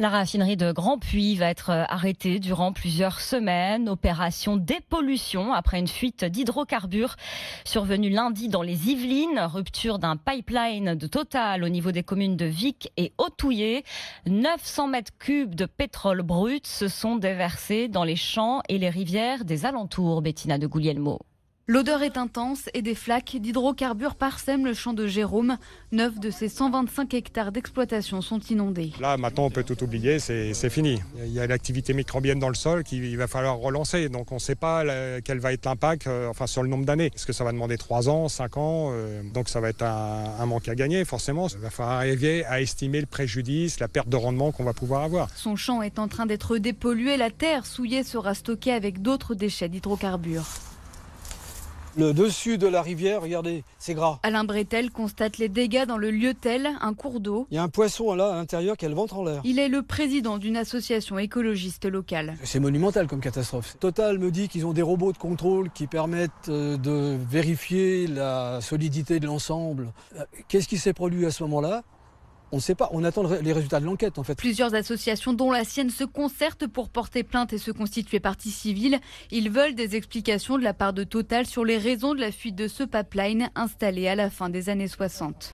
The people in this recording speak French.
La raffinerie de Grandpuits va être arrêtée durant plusieurs semaines. Opération dépollution après une fuite d'hydrocarbures survenue lundi dans les Yvelines. Rupture d'un pipeline de Total au niveau des communes de Vic et Autouillé. 900 mètres cubes de pétrole brut se sont déversés dans les champs et les rivières des alentours. Bettina de Guglielmo. L'odeur est intense et des flaques d'hydrocarbures parsèment le champ de Jérôme. 9 de ses 125 hectares d'exploitation sont inondés. Là, maintenant, on peut tout oublier, c'est fini. Il y a l'activité microbienne dans le sol qu'il va falloir relancer. Donc, on ne sait pas quel va être l'impact sur le nombre d'années. Est-ce que ça va demander 3 ans, 5 ans donc, ça va être un manque à gagner, forcément. Il va falloir arriver à estimer le préjudice, la perte de rendement qu'on va pouvoir avoir. Son champ est en train d'être dépollué. La terre souillée sera stockée avec d'autres déchets d'hydrocarbures. Le dessus de la rivière, regardez, c'est gras. Alain Bretel constate les dégâts dans le Liotel, un cours d'eau. Il y a un poisson là à l'intérieur qui a le ventre en l'air. Il est le président d'une association écologiste locale. C'est monumental comme catastrophe. Total me dit qu'ils ont des robots de contrôle qui permettent de vérifier la solidité de l'ensemble. Qu'est-ce qui s'est produit à ce moment-là ? On ne sait pas, on attend les résultats de l'enquête en fait. Plusieurs associations dont la sienne se concertent pour porter plainte et se constituer partie civile. Ils veulent des explications de la part de Total sur les raisons de la fuite de ce pipeline installé à la fin des années 60.